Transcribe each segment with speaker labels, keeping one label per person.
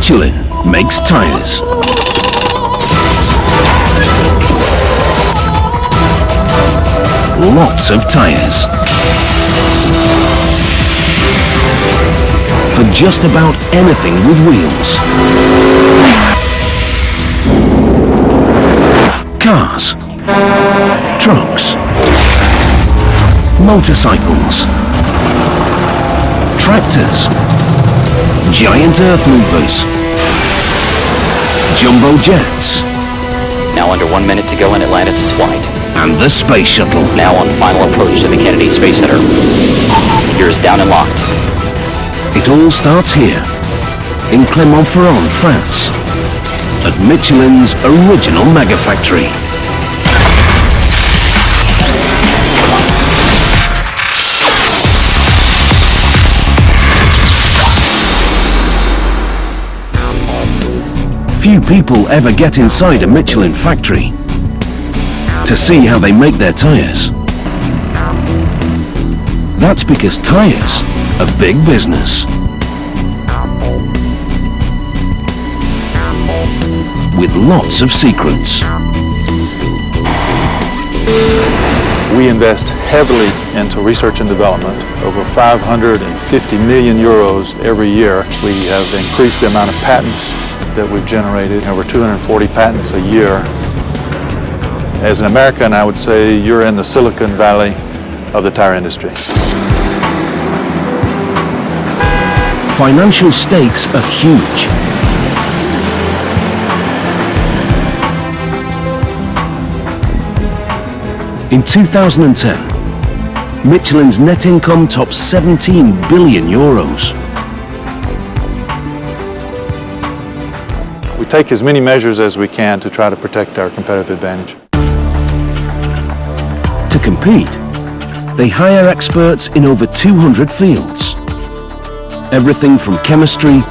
Speaker 1: Michelin makes tyres. Lots of tyres. For just about anything with wheels. Cars, trucks, motorcycles, tractors, giant earth movers, jumbo jets.
Speaker 2: Now under 1 minute to go in Atlantis' flight.
Speaker 1: And the space shuttle.
Speaker 2: Now on final approach to the Kennedy Space Center. Gears down and locked.
Speaker 1: It all starts here, in Clermont-Ferrand, France, at Michelin's original Megafactory. Few people ever get inside a Michelin factory to see how they make their tyres. That's because tyres are big business. With lots of secrets.
Speaker 3: We invest heavily into research and development, over 550 million euros every year. We have increased the amount of patents that we've generated, over 240 patents a year. As an American, I would say you're in the Silicon Valley of the tire industry.
Speaker 1: Financial stakes are huge. In 2010, Michelin's net income topped 17 billion euros.
Speaker 3: We take as many measures as we can to try to protect our competitive advantage.
Speaker 1: To compete, they hire experts in over 200 fields. Everything from chemistry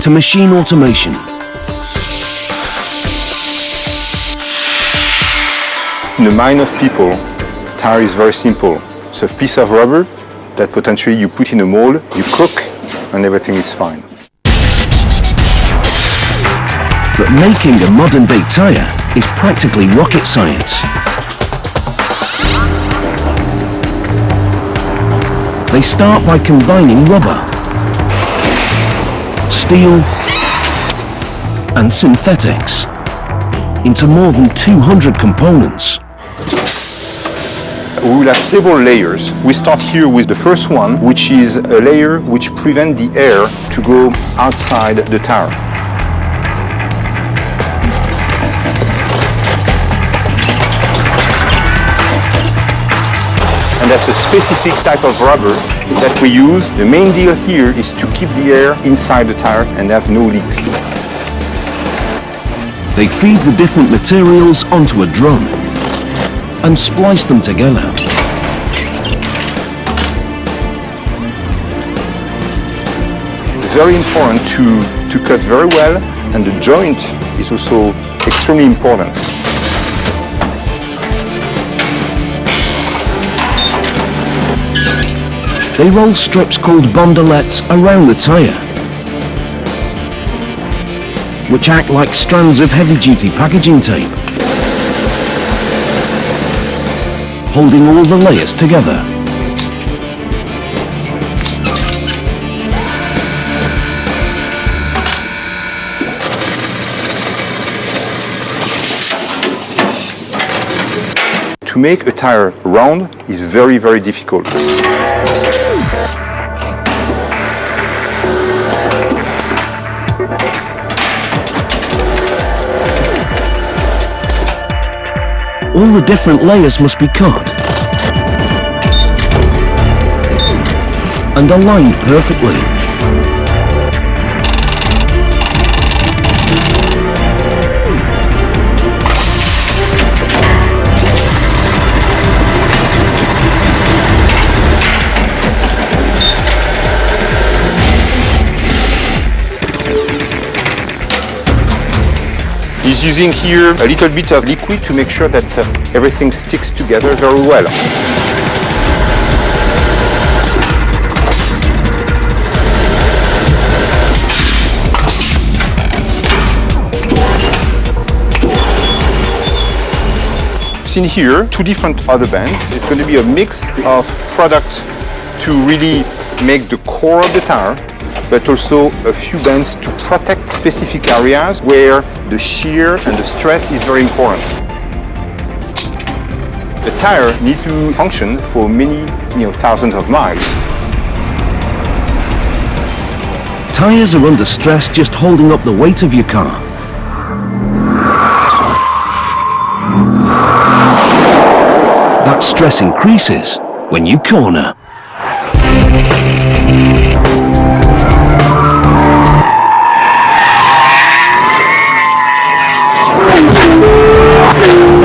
Speaker 1: to machine automation.
Speaker 4: In the mind of people, tire is very simple. It's a piece of rubber that potentially you put in a mold, you cook, and everything is fine.
Speaker 1: But making a modern-day tyre is practically rocket science. They start by combining rubber, steel, and synthetics into more than 200 components.
Speaker 4: We will have several layers. We start here with the first one, which is a layer which prevents the air to go outside the tire. And that's a specific type of rubber that we use. The main deal here is to keep the air inside the tire and have no leaks.
Speaker 1: They feed the different materials onto a drum and splice them together.
Speaker 4: It's very important to cut very well, and the joint is also extremely important.
Speaker 1: They roll strips called bondelettes around the tyre, which act like strands of heavy-duty packaging tape, holding all the layers together.
Speaker 4: To make a tire round is very, very difficult.
Speaker 1: All the different layers must be cut and aligned perfectly.
Speaker 4: He's using here a little bit of liquid to make sure that everything sticks together very well. seen here two different other bands. It's going to be a mix of product to really make the core of the tire, but also a few bands to protect specific areas where the shear and the stress is very important. The tire needs to function for many, thousands of miles.
Speaker 1: Tyres are under stress just holding up the weight of your car. That stress increases when you corner.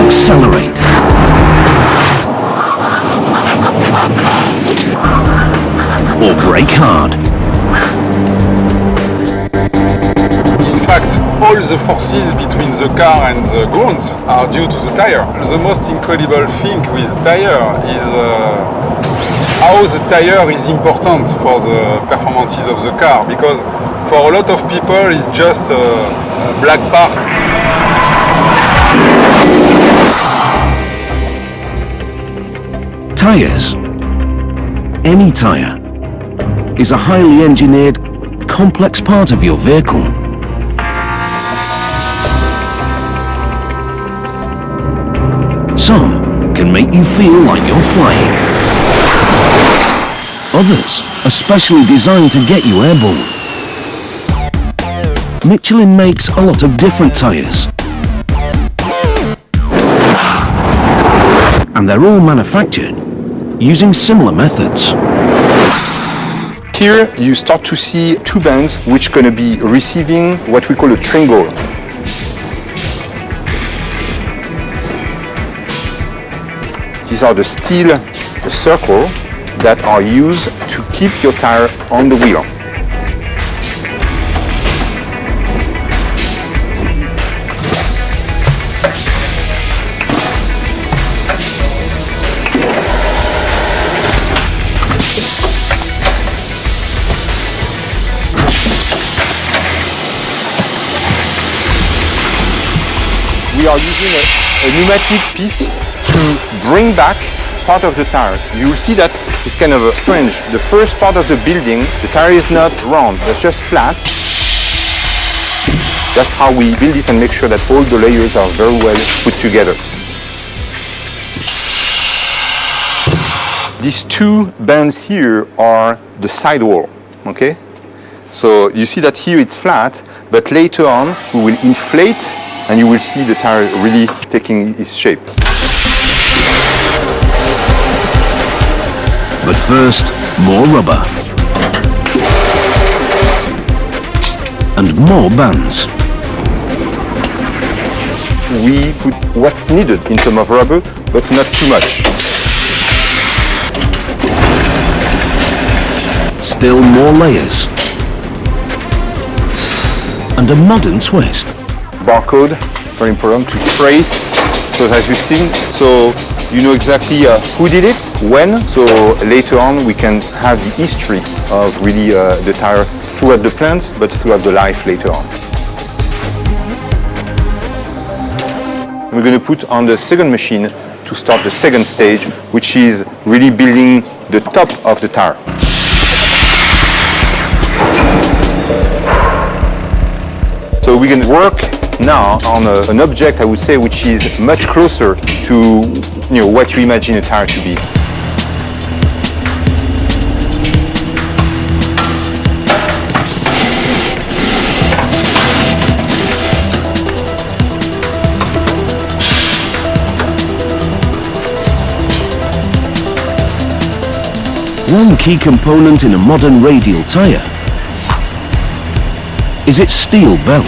Speaker 1: Accelerate. Or brake hard.
Speaker 5: In fact, all the forces between the car and the ground are due to the tire. The most incredible thing with tire is how the tire is important for the performances of the car, because for a lot of people it's just a black part.
Speaker 1: Tyres, any tyre, is a highly engineered, complex part of your vehicle. Some can make you feel like you're flying. Others are specially designed to get you airborne. Michelin makes a lot of different tyres. And they're all manufactured using similar methods.
Speaker 4: Here you start to see two bands which are going to be receiving what we call a tringle. These are the steel circles that are used to keep your tire on the wheel. We are using a pneumatic piece to bring back part of the tire. You will see that it's kind of strange. The first part of the building, the tire is not round, it's just flat. That's how we build it and make sure that all the layers are very well put together. These two bands here are the sidewall, okay? So you see that here it's flat, but later on we will inflate and you will see the tire really taking its shape.
Speaker 1: But first, more rubber. And more bands.
Speaker 4: We put what's needed in terms of rubber, but not too much.
Speaker 1: Still more layers. And a modern twist.
Speaker 4: Barcode, very important to trace. So as you've seen, so you know exactly who did it, when. So later on we can have the history of really the tire throughout the plant, but throughout the life later on. We're going to put on the second machine to start the second stage, which is really building the top of the tire. So we're going to work now on an object, I would say, which is much closer to what you imagine a tire to be.
Speaker 1: One key component in a modern radial tyre is its steel belt.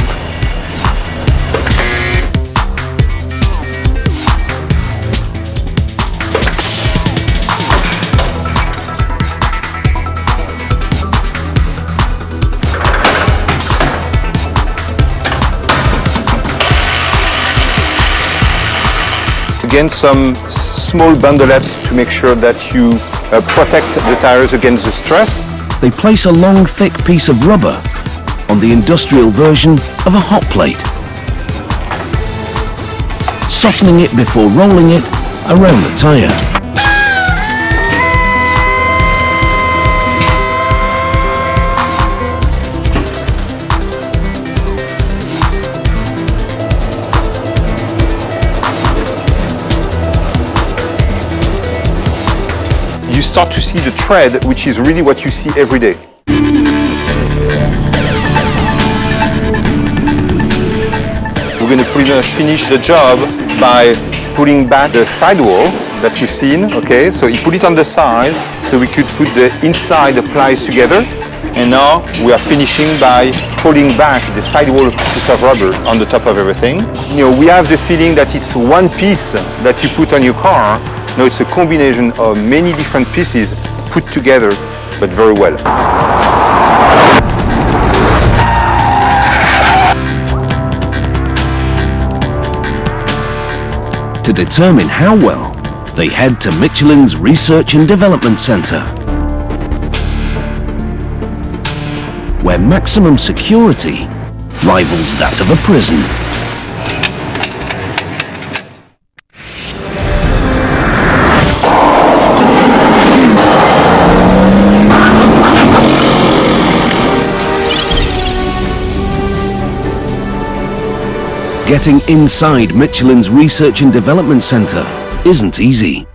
Speaker 4: Again, some small bundle-ups to make sure that you protect the tires against the stress.
Speaker 1: They place a long, thick piece of rubber on the industrial version of a hot plate. softening it before rolling it around the tyre.
Speaker 4: You start to see the tread, which is really what you see every day. We're going to pretty much finish the job by putting back the sidewall that you've seen, okay? So you put it on the side, so we could put the inside the plies together. And now we are finishing by pulling back the sidewall piece of rubber on the top of everything. You know, we have the feeling that it's one piece that you put on your car. No, it's a combination of many different pieces put together, but very well.
Speaker 1: To determine how well, they head to Michelin's Research and Development Centre, where maximum security rivals that of a prison. Getting inside Michelin's Research and Development Centre isn't easy.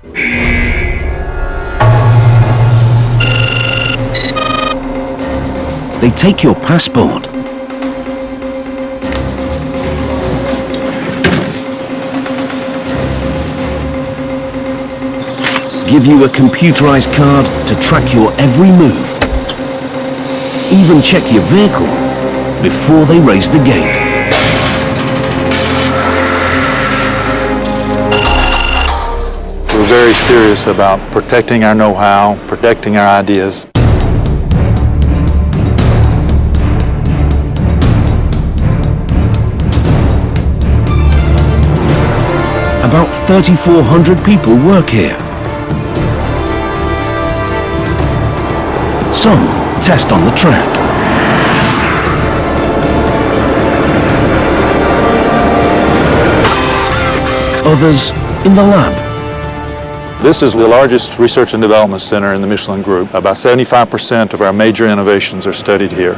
Speaker 1: They take your passport, give you a computerized card to track your every move, even check your vehicle before they raise the gate.
Speaker 3: We're very serious about protecting our know-how, protecting our ideas.
Speaker 1: About 3,400 people work here. Some test on the track. Others in the lab.
Speaker 3: This is the largest research and development center in the Michelin Group. About 75% of our major innovations are studied here.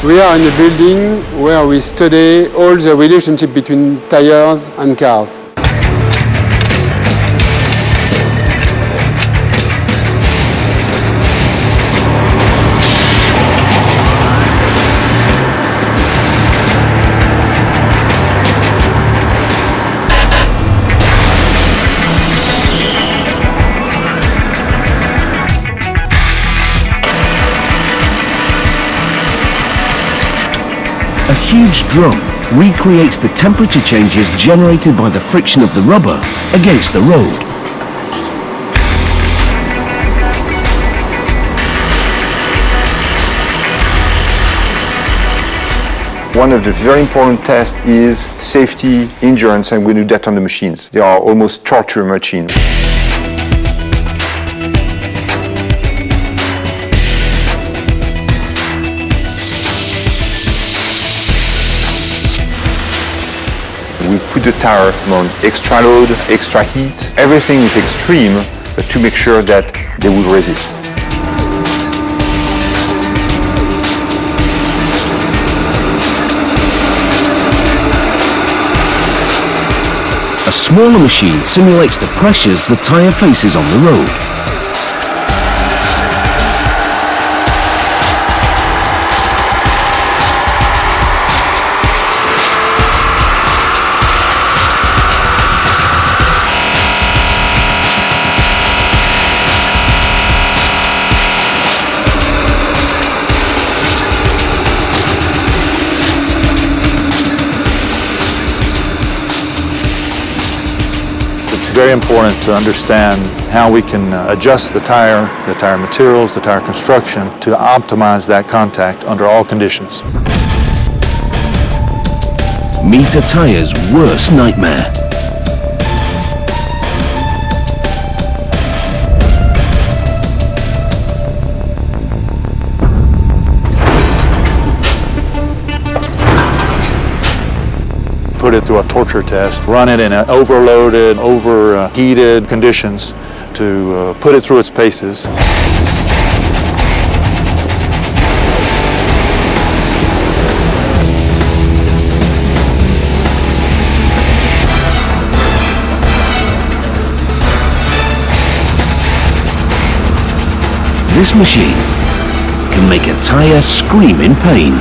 Speaker 6: We are in a building where we study all the relationship between tires and cars.
Speaker 1: A huge drum recreates the temperature changes generated by the friction of the rubber against the road.
Speaker 4: One of the very important tests is safety, endurance, and we do that on the machines. They are almost torture machines. We put the tire on extra load, extra heat. Everything is extreme to make sure that they will resist.
Speaker 1: A smaller machine simulates the pressures the tyre faces on the road.
Speaker 3: It's very important to understand how we can adjust the tire materials, the tire construction to optimize that contact under all conditions.
Speaker 1: Meet a tyre's worst nightmare.
Speaker 3: put it through a torture test, run it in overloaded, overheated conditions to put it through its paces.
Speaker 1: This machine can make a tyre scream in pain.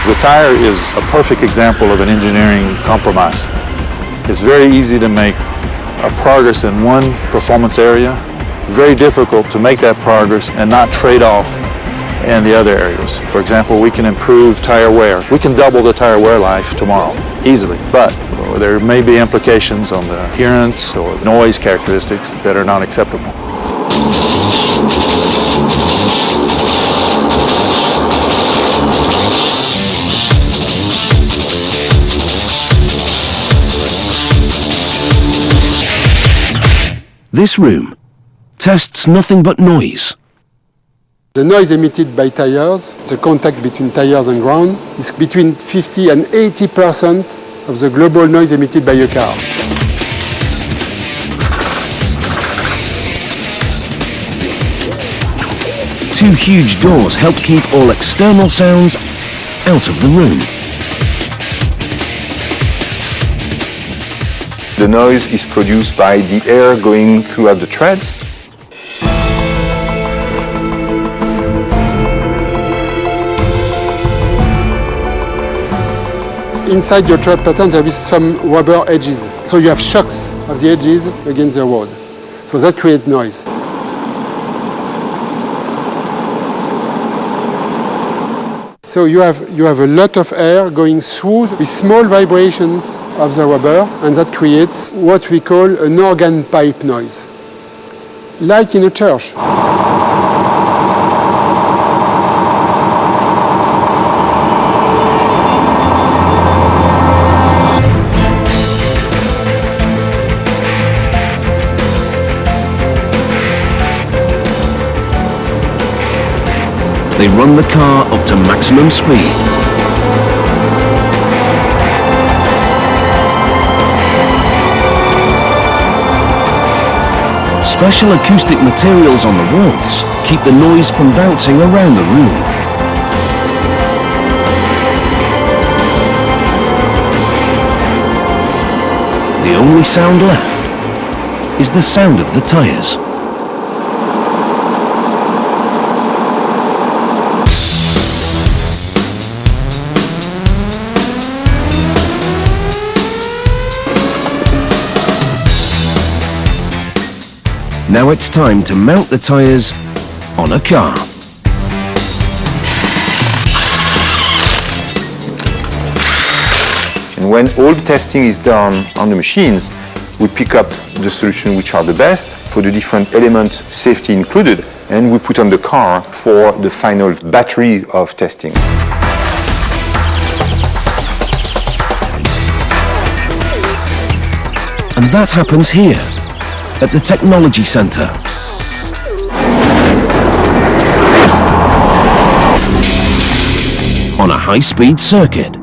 Speaker 3: The tire is a perfect example of an engineering compromise. It's very easy to make a progress in one performance area, very difficult to make that progress and not trade off in the other areas. For example, we can improve tire wear. We can double the tire wear life tomorrow, easily, but there may be implications on the appearance or noise characteristics that are not acceptable.
Speaker 1: This room tests nothing but noise.
Speaker 6: The noise emitted by tires, the contact between tires and ground, is between 50 and 80% of the global noise emitted by a car.
Speaker 1: Two huge doors help keep all external sounds out of the room.
Speaker 4: The noise is produced by the air going throughout the treads.
Speaker 6: Inside your tread pattern there is some rubber edges. So you have shocks of the edges against the road. So that creates noise. So you have a lot of air going through with small vibrations of the rubber, and that creates what we call an organ pipe noise, like in a church.
Speaker 1: They run the car up to maximum speed. Special acoustic materials on the walls keep the noise from bouncing around the room. The only sound left is the sound of the tyres. Now it's time to mount the tyres on a car.
Speaker 4: And when all the testing is done on the machines, we pick up the solution which are the best for the different elements, safety included, and we put on the car for the final battery of testing.
Speaker 1: And that happens here, at the Technology Centre. On a high-speed circuit.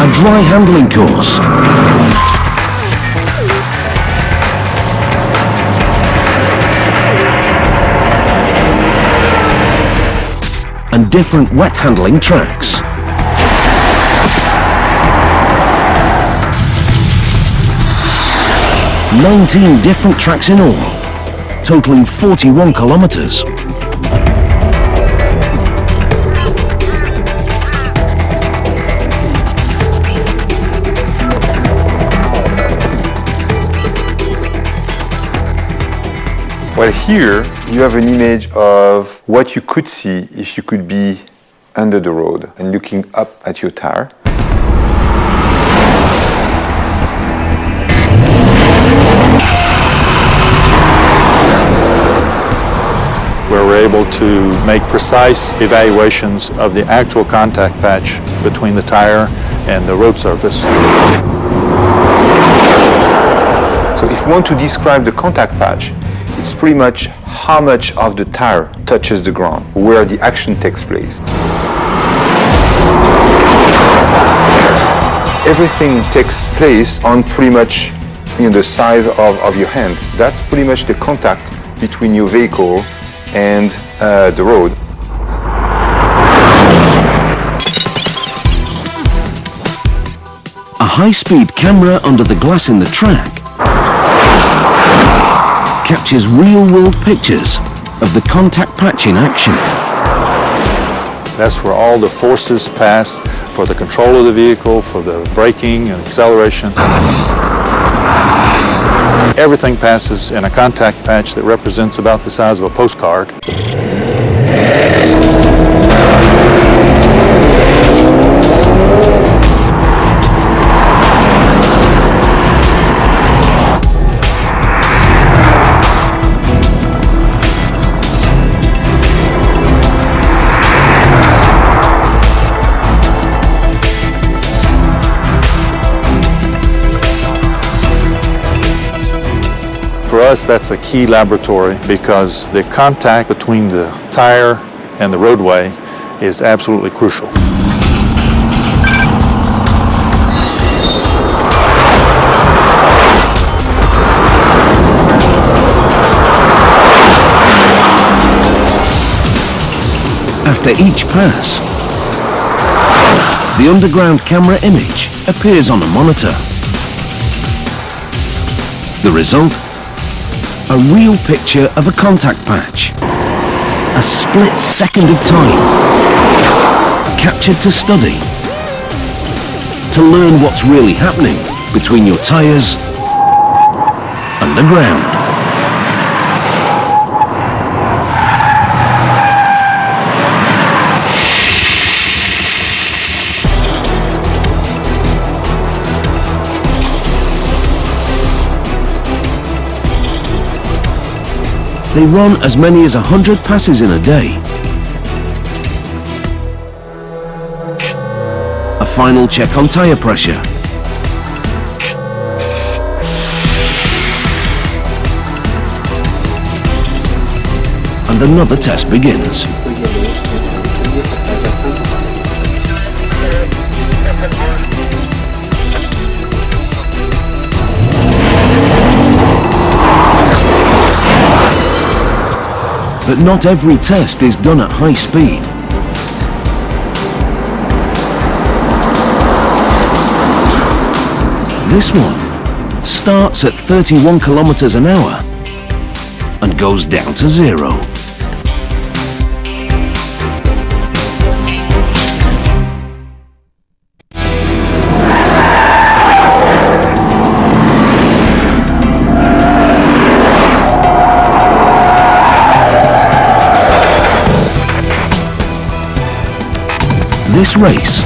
Speaker 1: A dry handling course. different wet handling tracks. "19 different tracks in all, totaling 41 kilometers.
Speaker 4: Well, here you have an image of what you could see if you could be under the road and looking up at your tire.
Speaker 3: Where we're able to make precise evaluations of the actual contact patch between the tire and the road surface.
Speaker 4: So if you want to describe the contact patch, it's pretty much how much of the tire touches the ground, where the action takes place. Everything takes place on pretty much the size of your hand. That's pretty much the contact between your vehicle and the road.
Speaker 1: A high-speed camera under the glass in the track captures real-world pictures of the contact patch in action.
Speaker 3: That's where all the forces pass for the control of the vehicle, for the braking and acceleration. Everything passes in a contact patch that represents about the size of a postcard. For us, that's a key laboratory because the contact between the tire and the roadway is absolutely crucial.
Speaker 1: After each pass, the underground camera image appears on a monitor. The result? A real picture of a contact patch. A split second of time, captured to study, to learn what's really happening between your tyres and the ground. They run as many as 100 passes in a day. A final check on tyre pressure. And another test begins. But not every test is done at high speed. This one starts at 31 kilometers an hour and goes down to 0. This race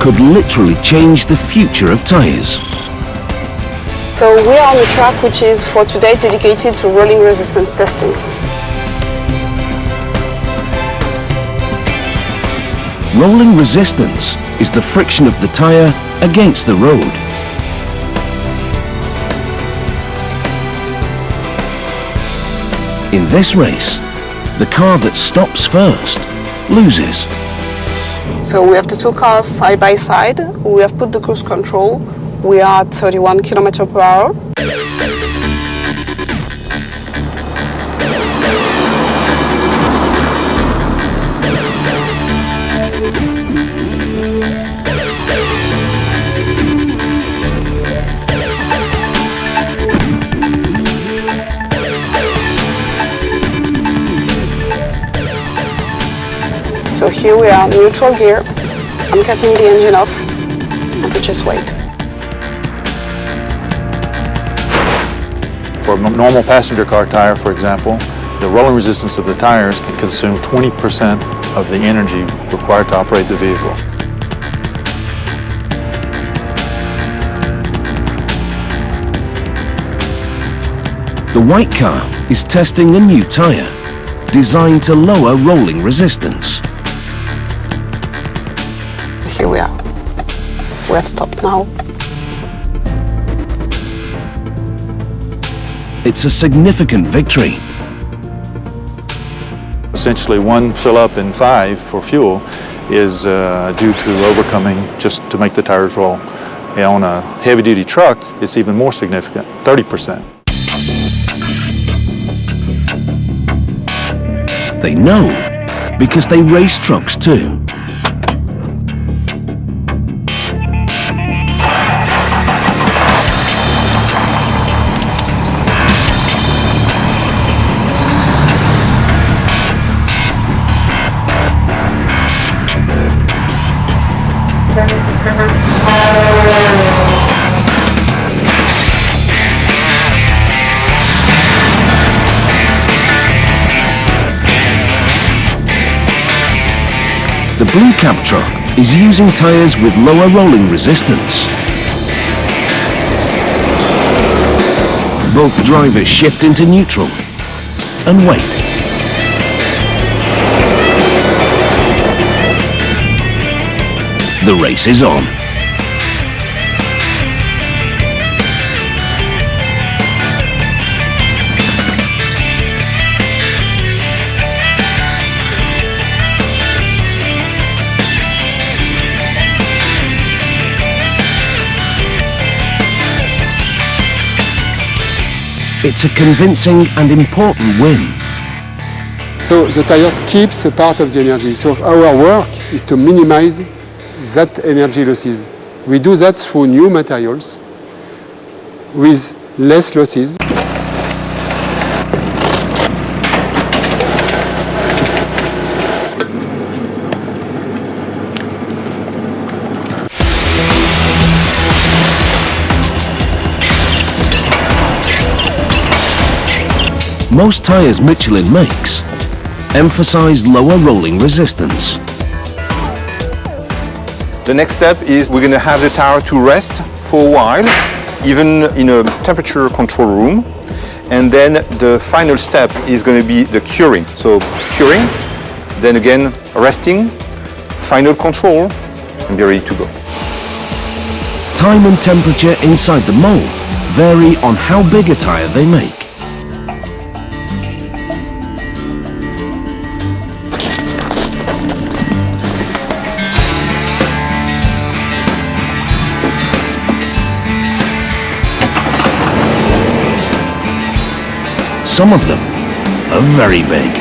Speaker 1: could literally change the future of tyres.
Speaker 7: So we are on a track which is for today dedicated to rolling resistance testing.
Speaker 1: Rolling resistance is the friction of the tyre against the road. In this race, the car that stops first loses.
Speaker 7: So we have the two cars side by side. We have put the cruise control. We are at 31 km per hour. here we are, neutral gear. I'm cutting the engine off, and we just wait.
Speaker 3: For a normal passenger car tire, for example, the rolling resistance of the tires can consume 20% of the energy required to operate the vehicle.
Speaker 1: The white car is testing a new tyre, designed to lower rolling resistance.
Speaker 7: Here we are. We have stopped now.
Speaker 1: It's a significant victory.
Speaker 3: Essentially, 1 fill-up in 5 for fuel is due to overcoming just to make the tires roll. And on a heavy-duty truck, it's even more significant, 30%.
Speaker 1: They know, because they race trucks too. The blue cab truck is using tyres with lower rolling resistance. Both drivers shift into neutral and wait. The race is on. It's a convincing and important win.
Speaker 6: So the tires keeps a part of the energy. So our work is to minimize that energy losses. We do that through new materials with less losses.
Speaker 1: Most tyres Michelin makes emphasize lower rolling resistance.
Speaker 4: The next step is we're going to have the tire to rest for a while, even in a temperature control room. And then the final step is going to be the curing. So curing, then again resting, final control, and be ready to go.
Speaker 1: Time and temperature inside the mold vary on how big a tyre they make. Some of them are very big.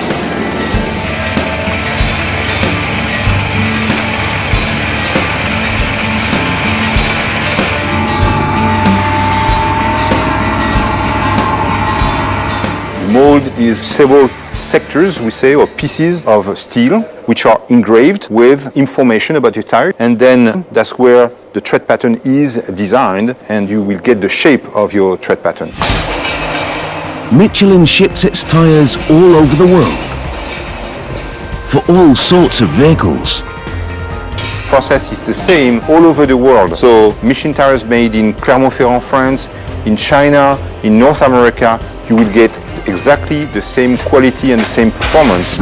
Speaker 4: Mold is several sectors, we say, or pieces of steel, which are engraved with information about your tire. And then that's where the tread pattern is designed, and you will get the shape of your tread pattern.
Speaker 1: Michelin ships its tyres all over the world for all sorts of vehicles.
Speaker 4: Process is the same all over the world. So Michelin tires made in Clermont-Ferrand, France, in China, in North America, you will get exactly the same quality and the same performance.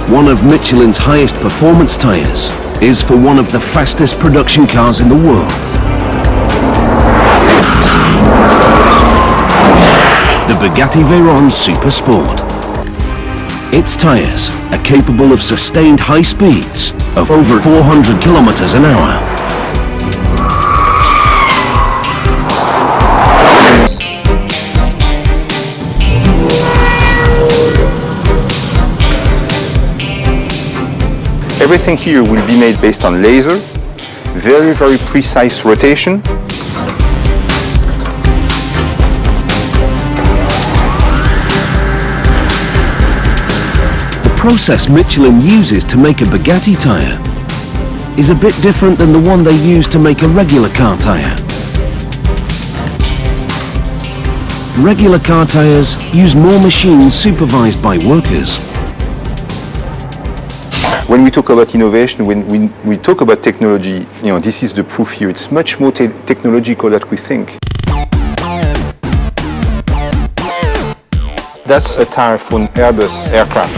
Speaker 1: One of Michelin's highest performance tyres is for one of the fastest production cars in the world. The Bugatti Veyron Super Sport. Its tyres are capable of sustained high speeds of over 400 kilometers an hour.
Speaker 4: Everything here will be made based on laser, very, very precise rotation.
Speaker 1: The process Michelin uses to make a Bugatti tyre is a bit different than the one they use to make a regular car tyre. Regular car tyres use more machines supervised by workers.
Speaker 4: When we talk about innovation, when we talk about technology, this is the proof here. It's much more technological than we think. That's a tire for an Airbus aircraft.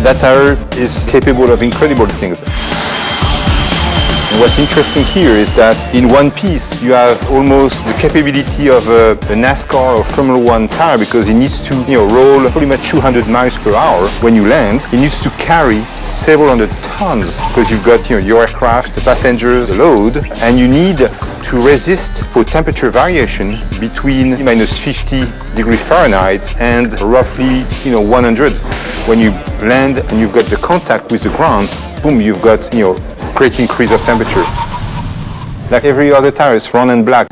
Speaker 4: That tire is capable of incredible things. And what's interesting here is that in one piece you have almost the capability of a NASCAR or Formula 1 tire, because it needs to roll pretty much 200 miles per hour when you land. It needs to carry several hundred tons because you've got your aircraft, the passengers, the load, and you need to resist for temperature variation between minus 50 degrees Fahrenheit and roughly 100. When you land and you've got the contact with the ground, boom, you've got great increase of temperature. Like every other tire, it's round and black.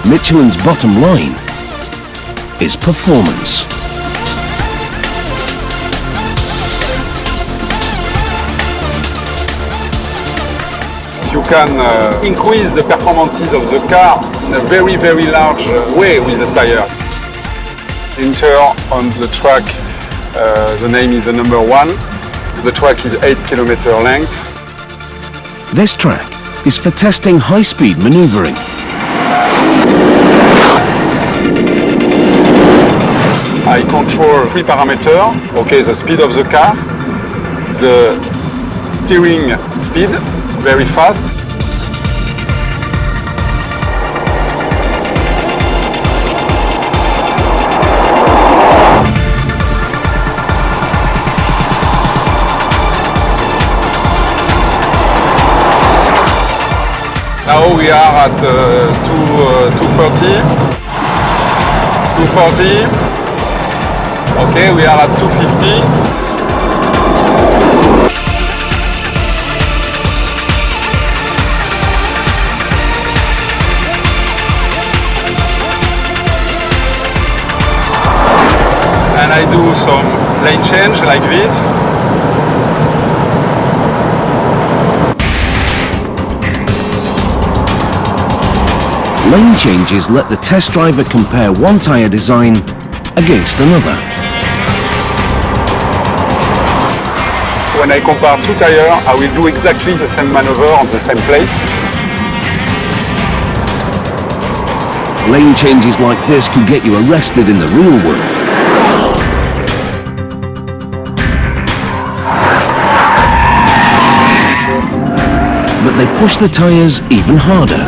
Speaker 1: Michelin's bottom line is performance.
Speaker 5: You can increase the performances of the car in a very, very large way with the tire. Enter on the track, the name is the number 1. The track is 8 kilometer length.
Speaker 1: This track is for testing high-speed maneuvering.
Speaker 5: I control 3 parameters. Okay, the speed of the car, the steering speed, very fast. Now we are at 230, 240. Okay, we are at 250. And I do some lane change like this.
Speaker 1: Lane changes let the test driver compare one tyre design against another.
Speaker 5: When I compare 2 tires, I will do exactly the same maneuver on the same place.
Speaker 1: Lane changes like this could get you arrested in the real world. But they push the tyres even harder.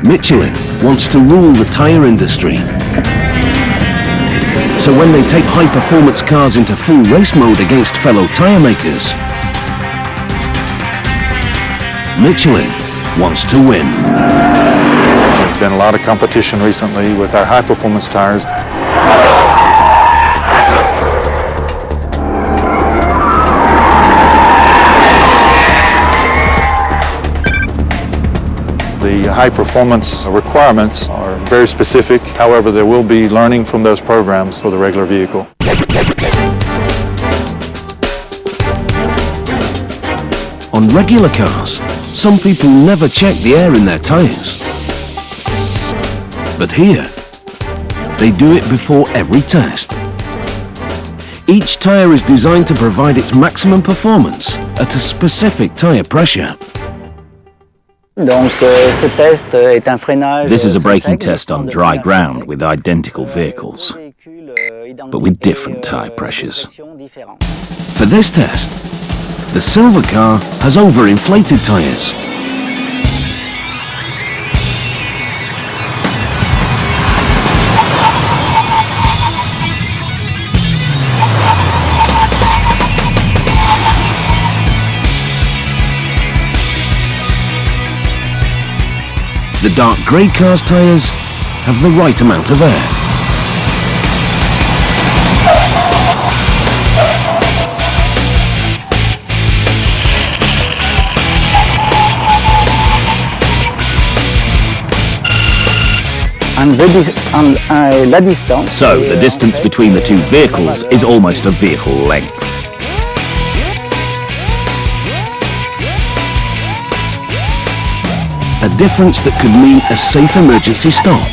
Speaker 1: Michelin wants to rule the tyre industry. So when they take high-performance cars into full race mode against fellow tyre makers, Michelin wants to win.
Speaker 3: There's been a lot of competition recently with our high-performance tires. The high-performance requirements are very specific. However, there will be learning from those programs for the regular vehicle.
Speaker 1: On regular cars, some people never check the air in their tyres. But here, they do it before every test. Each tyre is designed to provide its maximum performance at a specific tyre pressure.
Speaker 8: This is a braking test on dry ground with identical vehicles, but with different tyre pressures.
Speaker 1: For this test, The silver car has overinflated tyres. The dark grey car's tyres have the right amount of air.
Speaker 8: So, the distance between the two vehicles is almost a vehicle length.
Speaker 1: A difference that could mean a safe emergency stop.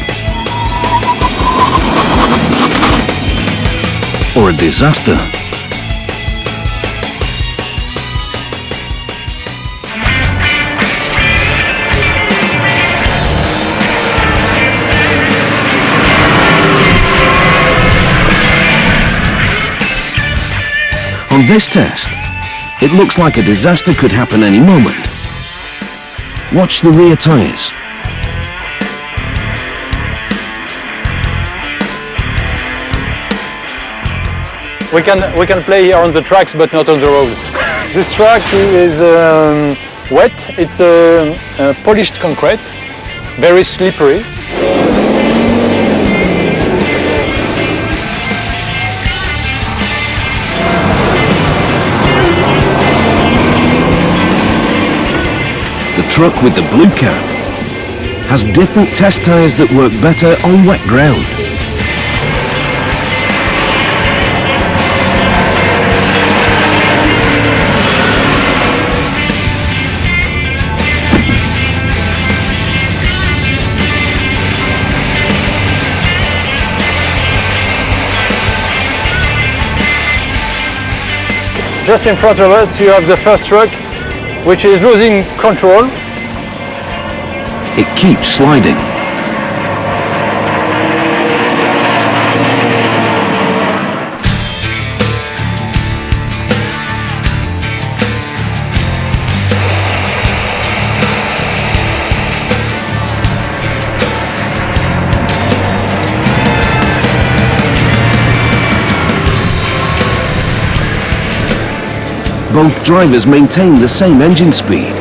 Speaker 1: Or a disaster. On this test, it looks like a disaster could happen any moment. Watch the rear tyres.
Speaker 3: We can play here on the tracks, but not on the road. This track is wet. It's polished concrete, very slippery.
Speaker 1: The truck with the blue cap has different test tyres that work better on wet ground.
Speaker 3: Just in front of us, you have the first truck, which is losing control.
Speaker 1: It keeps sliding. Both drivers maintain the same engine speed.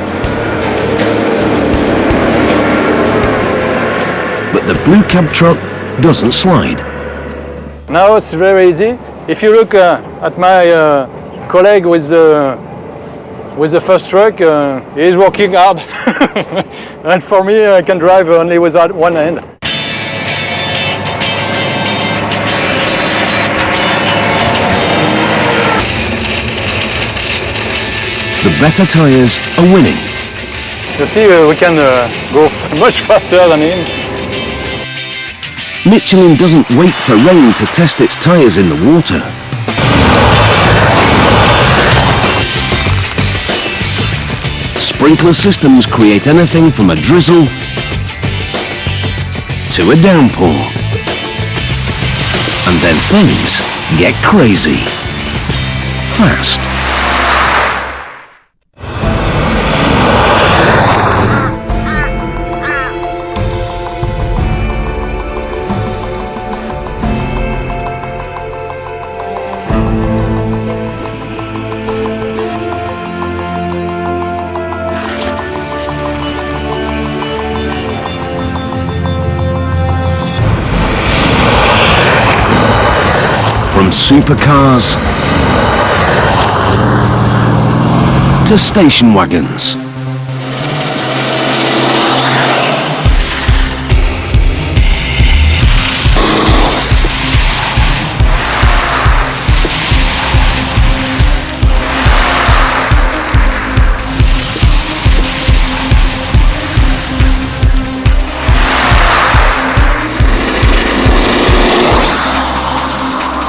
Speaker 1: But the blue cab truck doesn't slide.
Speaker 3: Now it's very easy. If you look at my colleague with the first truck, he's working hard. And for me, I can drive only with one hand.
Speaker 1: The better tyres are winning.
Speaker 3: You see, we can go much faster than him.
Speaker 1: Michelin doesn't wait for rain to test its tyres in the water. Sprinkler systems create anything from a drizzle to a downpour. And then things get crazy. Fast. From supercars to station wagons.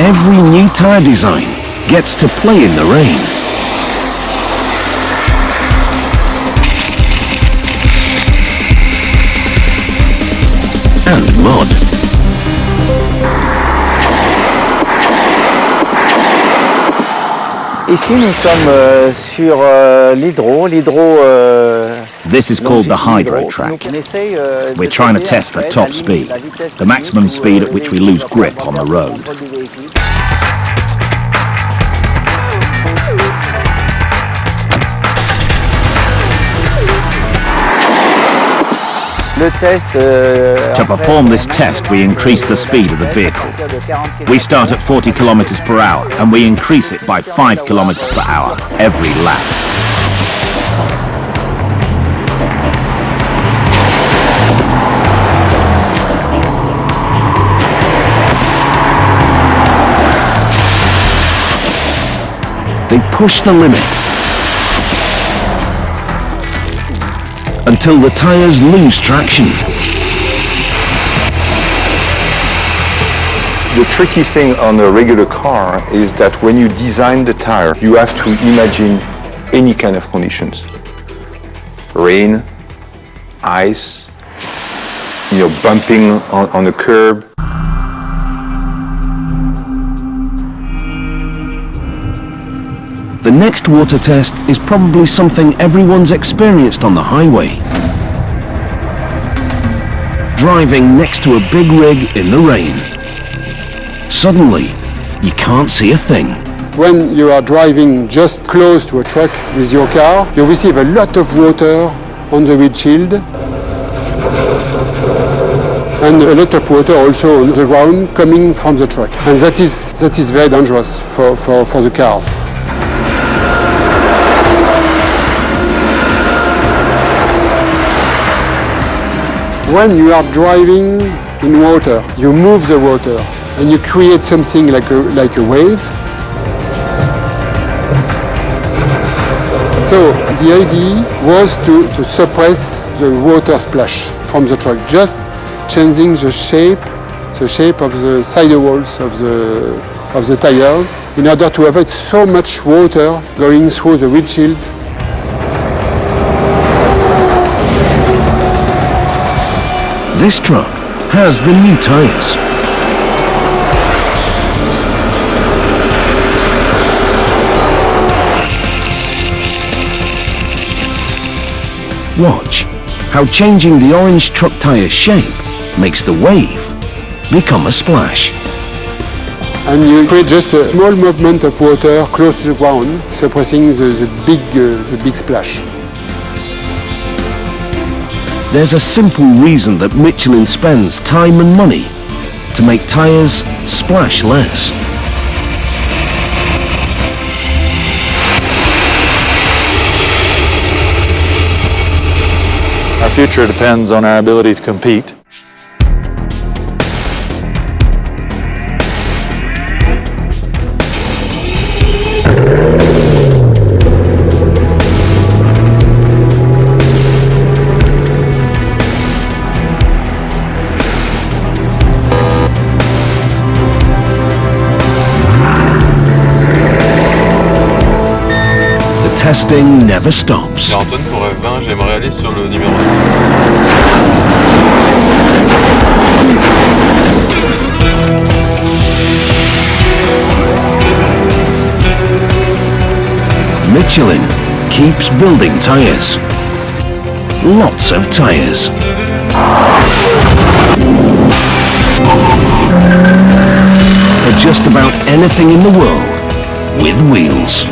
Speaker 1: Every new tyre design gets to play in the rain. And mud.
Speaker 9: Ici, nous sommes sur l'hydro.
Speaker 8: This is called the hydro track. We're trying to test the top speed, the maximum speed at which we lose grip on the road. To perform this test, we increase the speed of the vehicle. We start at 40 kilometers per hour and we increase it by 5 kilometers per hour every lap.
Speaker 1: They push the limit until the tyres lose traction.
Speaker 4: The tricky thing on a regular car is that when you design the tire, you have to imagine any kind of conditions. Rain, ice, bumping on a curb.
Speaker 1: The next water test is probably something everyone's experienced on the highway. Driving next to a big rig in the rain. Suddenly, you can't see a thing.
Speaker 6: When you are driving just close to a truck with your car, you receive a lot of water on the windshield and a lot of water also on the ground coming from the truck. And that is very dangerous for the cars. When you are driving in water, you move the water and you create something like a wave. So the idea was to suppress the water splash from the truck, just changing the shape of the sidewalls of the tires in order to avoid so much water going through the windshields.
Speaker 1: This truck has the new tyres. Watch how changing the orange truck tyre shape makes the wave become a splash.
Speaker 6: And you create just a small movement of water close to the ground, suppressing the big splash.
Speaker 1: There's a simple reason that Michelin spends time and money to make tyres splash less.
Speaker 3: Our future depends on our ability to compete.
Speaker 1: Testing never stops.
Speaker 10: Antoine, pour F20, j'aimerais aller sur le numéro
Speaker 1: 2. Michelin keeps building tyres. Lots of tyres. For just about anything in the world with wheels.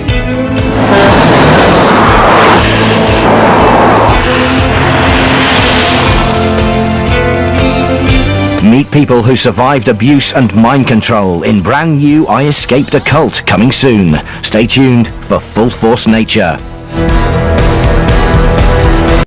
Speaker 11: Meet people who survived abuse and mind control in brand new I Escaped a Cult coming soon. Stay tuned for Full Force Nature.